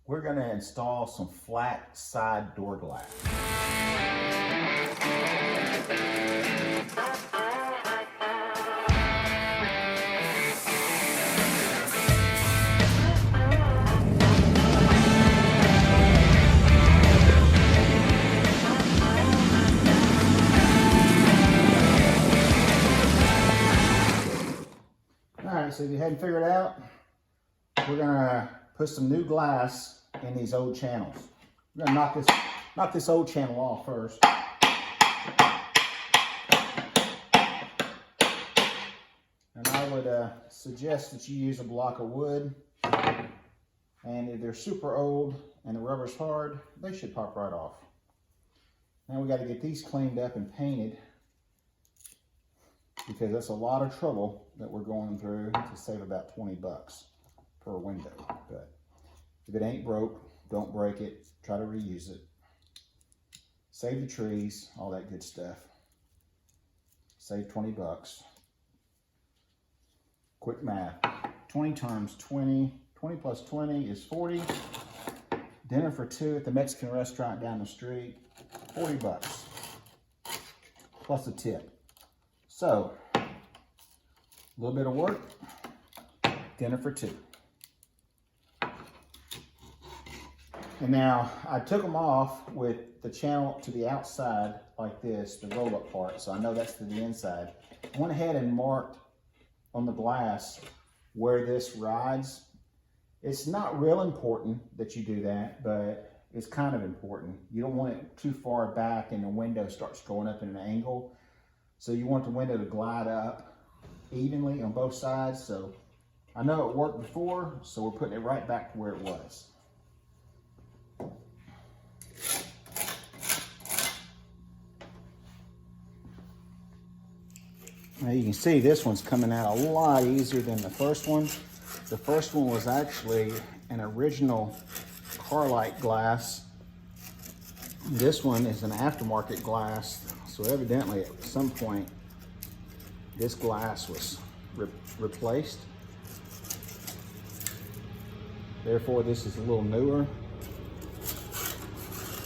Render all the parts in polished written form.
we're going to install some flat side door glass. Alright, so if you hadn't figured it out, we're going to put some new glass in these old channels. We're going to knock this old channel off first. And I would suggest that you use a block of wood. And if they're super old and the rubber's hard, they should pop right off. Now we got to get these cleaned up and painted, because that's a lot of trouble that we're going through to save about 20 bucks per window. But if it ain't broke, don't break it. Try to reuse it. Save the trees, all that good stuff. Save 20 bucks. Quick math. 20 times 20. 20 plus 20 is 40. Dinner for two at the Mexican restaurant down the street. 40 bucks. Plus a tip. So, a little bit of work, dinner for two. And now, I took them off with the channel to the outside like this, the roll-up part, so I know that's to the inside. I went ahead and marked on the glass where this rides. It's not real important that you do that, but it's kind of important. You don't want it too far back and the window starts going up in an angle. So you want the window to glide up evenly on both sides. So I know it worked before, so we're putting it right back to where it was. Now you can see this one's coming out a lot easier than the first one. The first one was actually an original Carlite glass. This one is an aftermarket glass. So evidently at some point this glass was replaced. Therefore this is a little newer,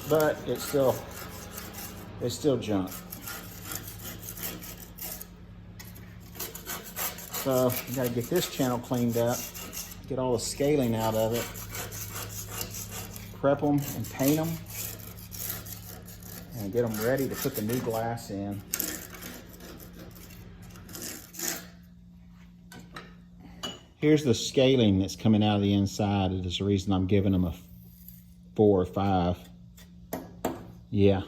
but it's still junk. So you gotta get this channel cleaned up, get all the scaling out of it, prep them and paint them, and get them ready to put the new glass in. Here's the scaling that's coming out of the inside. It is the reason I'm giving them a 4 or 5. Yeah.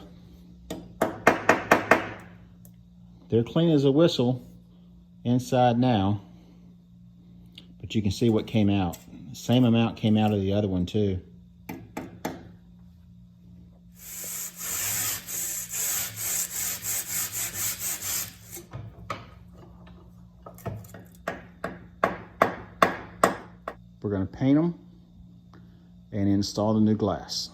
They're clean as a whistle inside now, but you can see what came out. The same amount came out of the other one too. We're going to paint them and install the new glass.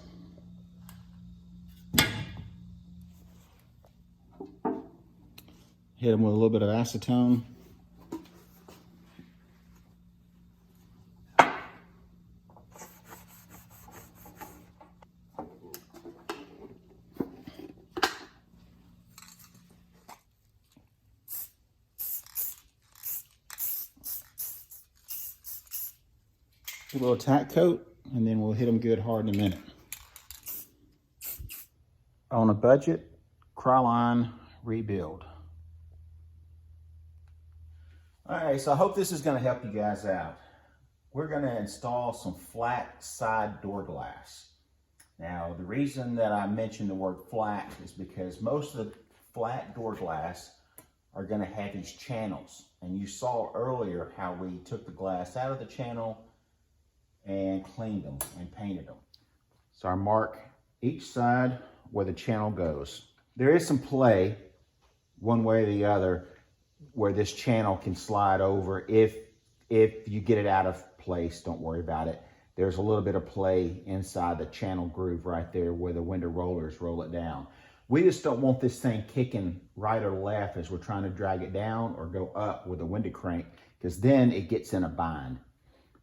Hit them with a little bit of acetone. A little tack coat, and then we'll hit them good hard in a minute. On a budget, Cryoline rebuild. All right, so I hope this is going to help you guys out. We're going to install some flat side door glass. Now, the reason that I mentioned the word flat is because most of the flat door glass are going to have these channels. And you saw earlier how we took the glass out of the channel and cleaned them and painted them. So I mark each side where the channel goes. There is some play one way or the other where this channel can slide over. If you get it out of place, don't worry about it. There's a little bit of play inside the channel groove right there where the window rollers roll it down. We just don't want this thing kicking right or left as we're trying to drag it down or go up with a window crank, because then it gets in a bind.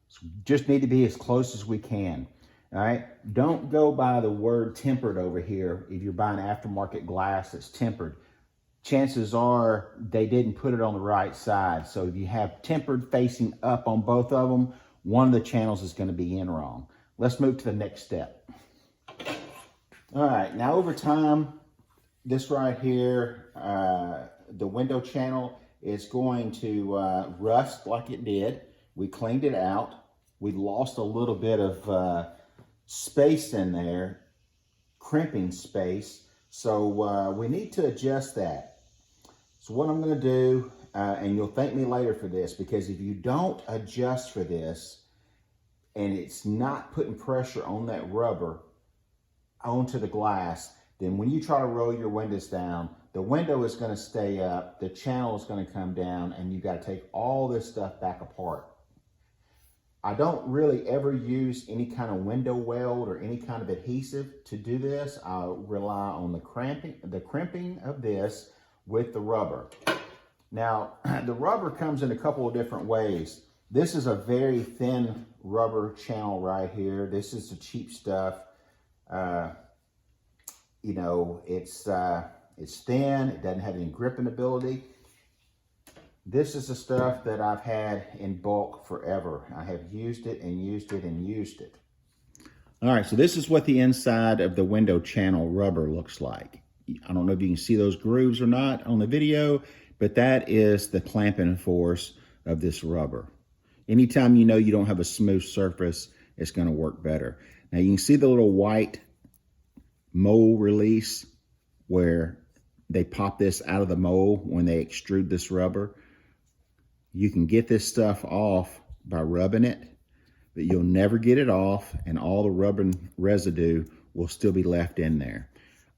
So we just need to be as close as we can. All right, don't go by the word tempered over here. If you're buying aftermarket glass that's tempered, chances are they didn't put it on the right side. So if you have tempered facing up on both of them, one of the channels is going to be in wrong. Let's move to the next step. All right, now over time, this right here, the window channel is going to rust like it did. We cleaned it out. We lost a little bit of space in there, crimping space. So we need to adjust that. So what I'm going to do, and you'll thank me later for this, because if you don't adjust for this and it's not putting pressure on that rubber onto the glass, then when you try to roll your windows down, the window is going to stay up, the channel is going to come down, and you got to take all this stuff back apart. I don't really ever use any kind of window weld or any kind of adhesive to do this. I rely on the crimping of this with the rubber. Now, the rubber comes in a couple of different ways. This is a very thin rubber channel right here. This is the cheap stuff. You know, it's thin. It doesn't have any gripping ability. This is the stuff that I've had in bulk forever. I have used it and used it and used it. All right, so this is what the inside of the window channel rubber looks like. I don't know if you can see those grooves or not on the video, but that is the clamping force of this rubber. Anytime you know you don't have a smooth surface, it's going to work better. Now you can see the little white mold release where they pop this out of the mold when they extrude this rubber. You can get this stuff off by rubbing it, but you'll never get it off, and all the rubber residue will still be left in there.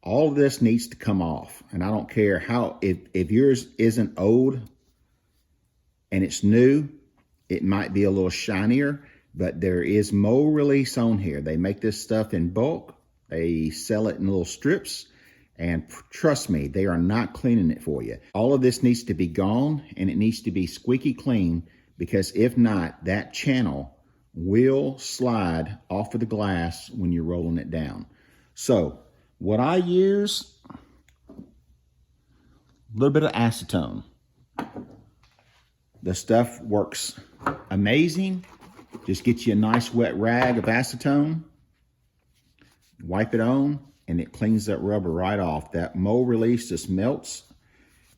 All of this needs to come off, and I don't care how, if yours isn't old and it's new, it might be a little shinier, but there is mold release on here. They make this stuff in bulk. They sell it in little strips. And trust me, they are not cleaning it for you. All of this needs to be gone, and it needs to be squeaky clean, because if not, that channel will slide off of the glass when you're rolling it down. So what I use, a little bit of acetone. The stuff works amazing. Just get you a nice wet rag of acetone, wipe it on, and it cleans that rubber right off. That mold release just melts,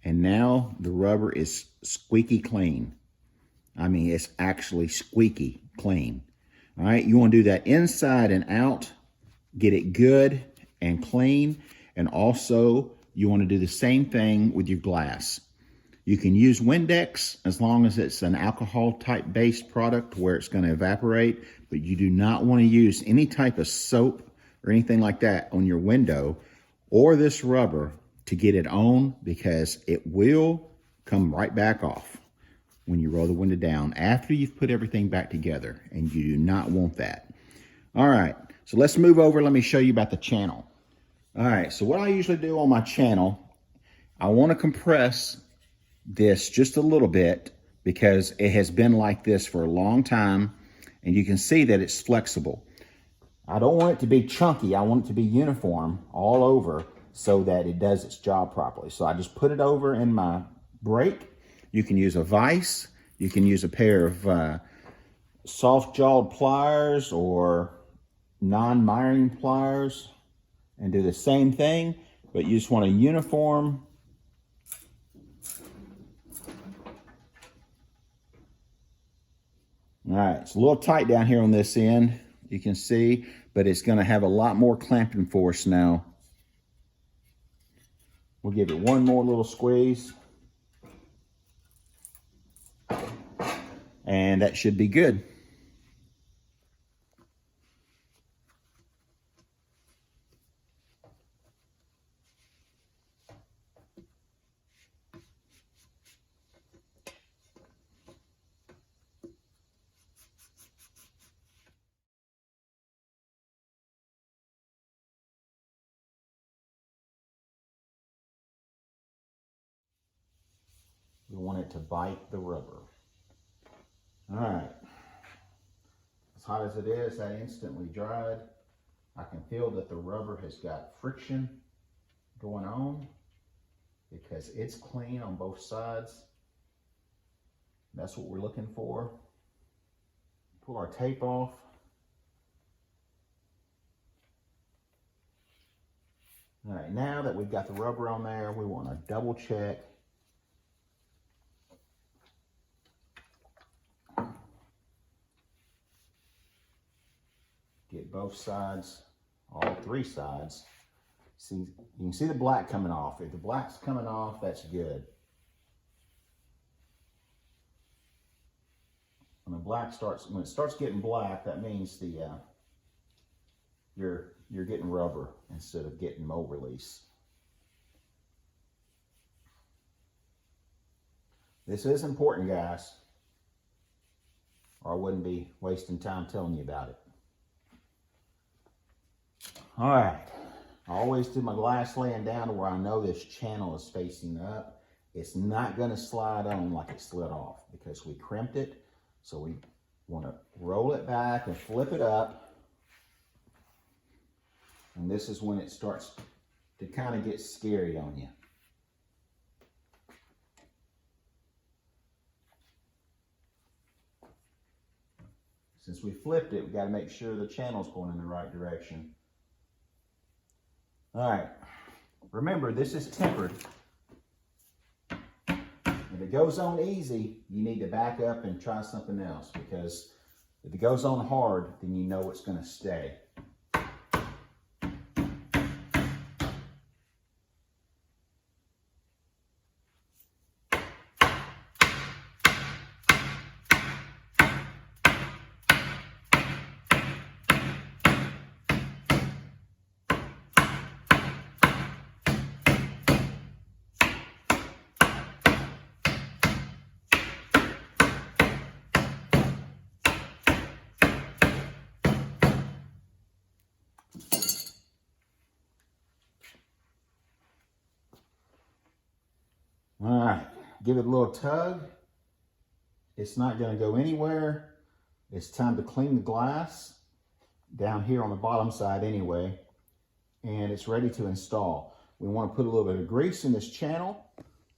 and now the rubber is squeaky clean. I mean, it's actually squeaky clean. All right, you want to do that inside and out, get it good and clean, and also you want to do the same thing with your glass. You can use Windex as long as it's an alcohol type based product where it's going to evaporate, but you do not want to use any type of soap or anything like that on your window or this rubber to get it on, because it will come right back off when you roll the window down after you've put everything back together, and you do not want that. All right, so let's move over. Let me show you about the channel. All right, so what I usually do on my channel, I want to compress this just a little bit because it has been like this for a long time, and you can see that it's flexible. I don't want it to be chunky. I want it to be uniform all over so that it does its job properly. So I just put it over in my brake. You can use a vise. You can use a pair of soft-jawed pliers or non-miring pliers and do the same thing, but you just want a uniform. All right, it's a little tight down here on this end, you can see, but it's going to have a lot more clamping force now. We'll give it one more little squeeze, and that should be good. We want it to bite the rubber. All right. As hot as it is, that instantly dried. I can feel that the rubber has got friction going on because it's clean on both sides. That's what we're looking for. Pull our tape off. All right, now that we've got the rubber on there, we want to double check. Get both sides, all three sides. See, you can see the black coming off. If the black's coming off, that's good. When it starts getting black, that means you're getting rubber instead of getting mold release. This is important, guys, or I wouldn't be wasting time telling you about it. All right, I always do my glass laying down to where I know this channel is facing up. It's not going to slide on like it slid off because we crimped it. So we want to roll it back and flip it up. And this is when it starts to kind of get scary on you. Since we flipped it, we got to make sure the channel's going in the right direction. All right, remember this is tempered. If it goes on easy, you need to back up and try something else, because if it goes on hard, then you know it's going to stay. All right, give it a little tug. It's not going to go anywhere. It's time to clean the glass down here on the bottom side anyway, and it's ready to install. We want to put a little bit of grease in this channel.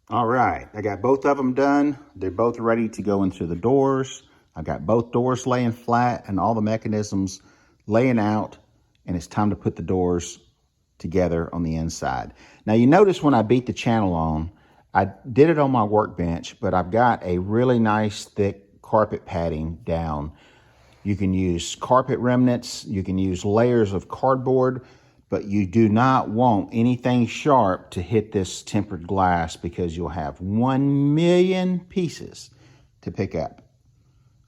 All right, I got both of them done. They're both ready to go into the doors. I got both doors laying flat and all the mechanisms laying out, and it's time to put the doors together on the inside. Now you notice when I beat the channel on, I did it on my workbench, but I've got a really nice thick carpet padding down. You can use carpet remnants, you can use layers of cardboard, but you do not want anything sharp to hit this tempered glass because you'll have 1 million pieces to pick up.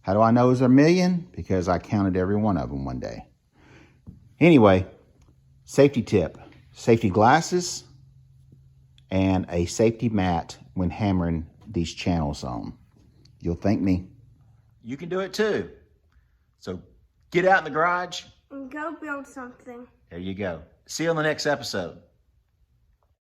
How do I know it's 1 million? Because I counted every one of them one day. Anyway, safety tip, safety glasses, and a safety mat when hammering these channels on. You'll thank me. You can do it too. So get out in the garage. And go build something. There you go. See you on the next episode.